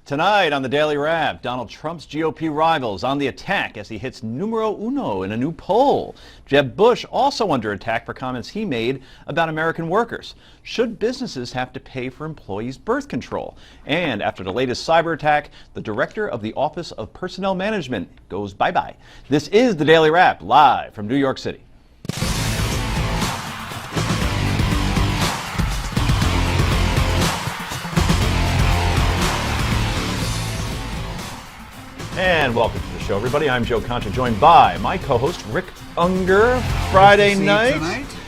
Tonight on the Daily Wrap, Donald Trump's GOP rivals on the attack as he hits numero uno in a new poll. Jeb Bush also under attack for comments he made about American workers. Should businesses have to pay for employees' birth control? And after the latest cyber attack, the director of the Office of Personnel Management goes bye-bye. This is the Daily Wrap, live from New York City. And welcome to the show, everybody. I'm Joe Concha, joined by my co-host Rick Unger. Friday night.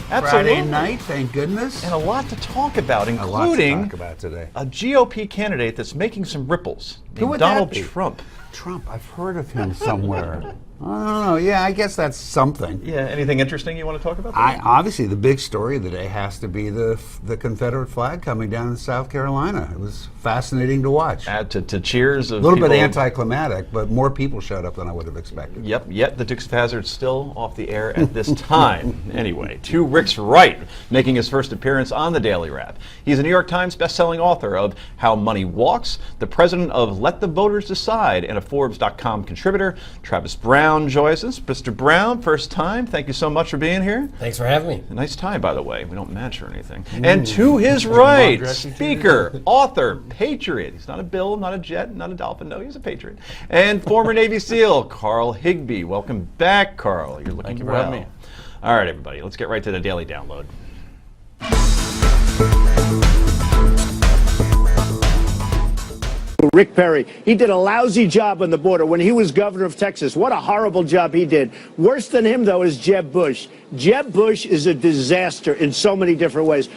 Absolutely. Friday night, thank goodness. And a lot to talk about, including today. A GOP candidate that's making some ripples. Who would Donald that be? Trump. Trump, I've heard of him somewhere. I don't know. Yeah, I guess that's something. Yeah, anything interesting you want to talk about? Obviously, the big story of the day has to be the Confederate flag coming down in South Carolina. It was fascinating to watch. To cheers of a little people. bit anticlimactic, but more people showed up than I would have expected. Yep, yet the Dukes of Hazzard still off the air at this time. Anyway, to Rick's right, making his first appearance on the Daily Wrap. He's a New York Times bestselling author of How Money Walks, the president of Let the Voters Decide, and a Forbes.com contributor. Travis Brown joins us. Mr. Brown, first time. Thank you so much for being here. Thanks for having me. A nice tie, by the way. We don't match or anything. And to his right, speaker, author, patriot. He's not a Bill, not a Jet, not a Dolphin. No, he's a patriot. And former Navy SEAL, Carl Higbee. Welcome back, Carl. You're looking Thank you for well. having me. All right, everybody. Let's get right to the daily download. Rick Perry, he did a lousy job on the border when he was governor of Texas. What a horrible job he did. Worse than him, though, is Jeb Bush. Jeb Bush is a disaster in so many different ways.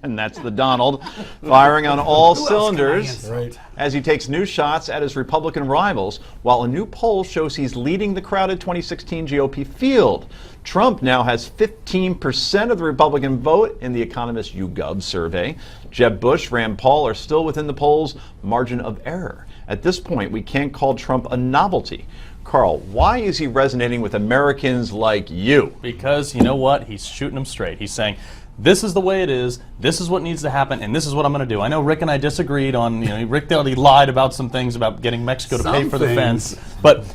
And that's the Donald firing on all cylinders as he takes new shots at his Republican rivals, while a new poll shows he's leading the crowded 2016 GOP field. Trump now has 15% of the Republican vote in the Economist YouGov survey. Jeb Bush, Rand Paul are still within the poll's margin of error. At this point, we can't call Trump a novelty. Carl, why is he resonating with Americans like you? Because, you know what? He's shooting them straight. He's saying, this is the way it is, this is what needs to happen, and this is what I'm going to do. I know Rick and I disagreed on, Rick already lied about some things about getting Mexico to pay for the fence, but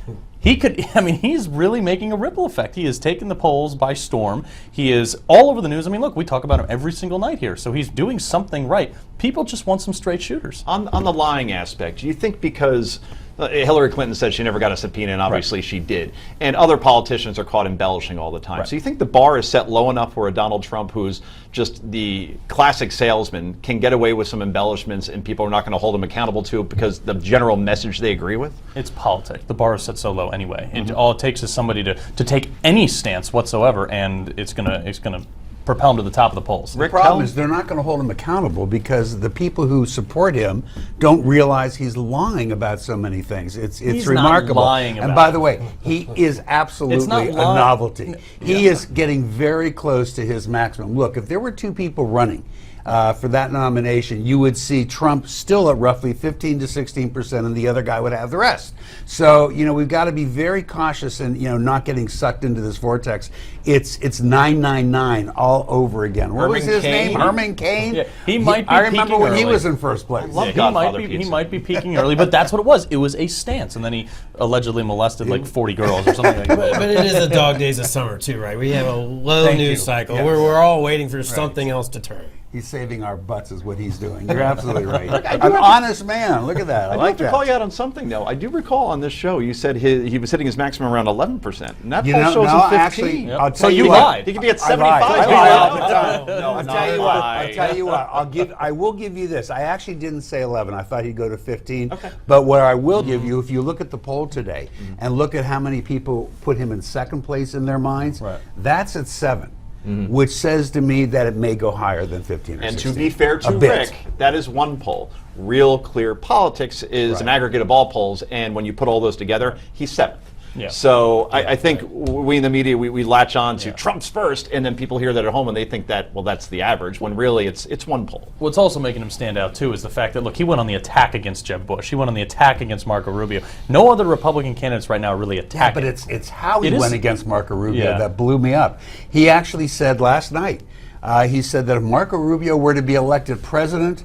he's really making a ripple effect. He has taken the polls by storm. He is all over the news. I mean, look, we talk about him every single night here, so he's doing something right. People just want some straight shooters. On the lying aspect, do you think because Hillary Clinton said she never got a subpoena, and obviously she did, and other politicians are caught embellishing all the time. Right. So you think the bar is set low enough where a Donald Trump, who's just the classic salesman, can get away with some embellishments and people are not going to hold him accountable to it because the general message they agree with? It's politics. The bar is set so low anyway. All it takes is somebody to take any stance whatsoever, and it's gonna propel him to the top of the polls. The problem is they're not going to hold him accountable because the people who support him don't realize he's lying about so many things. It's remarkable. Not lying about and by the way, he is absolutely a novelty. He is getting very close to his maximum. Look, if there were two people running for that nomination, you would see Trump still at roughly 15 to 16%, and the other guy would have the rest. So, we've got to be very cautious and, not getting sucked into this vortex. It's 999 all over again. What was his name? Herman Cain? Yeah, he might be I remember when early. He was in first place. He might be peaking early, but that's what it was. It was a stance, and then he allegedly molested like 40 girls or something like that. But it is the dog days of summer too, right? We have a low news cycle. Yes. We're all waiting for something else to turn. He's saving our butts is what he's doing. You're absolutely right. An honest man. Look at that. I like that. I have to call you out on something, though. I do recall on this show you said he was hitting his maximum around 11%. And that poll shows him 15. Actually, Yep. I'll tell you lied. He could be at 75. I lie all the time. I'll tell you what. I will give you this. I actually didn't say 11. I thought he'd go to 15. Okay. But what I will give you, if you look at the poll today and look at how many people put him in second place in their minds, that's at 7. Which says to me that it may go higher than 15 or 16. And to be fair to Rick, that is one poll. Real Clear Politics is an aggregate of all polls, and when you put all those together, he's 7th. Yeah. So I think we in the media, we latch on to Trump's first, and then people hear that at home and they think that, well, that's the average, when really it's one poll. What's also making him stand out, too, is the fact that, look, he went on the attack against Jeb Bush. He went on the attack against Marco Rubio. No other Republican candidates right now are really attacking. Yeah, but it's how he went against Marco Rubio that blew me up. He actually said last night, he said that if Marco Rubio were to be elected president,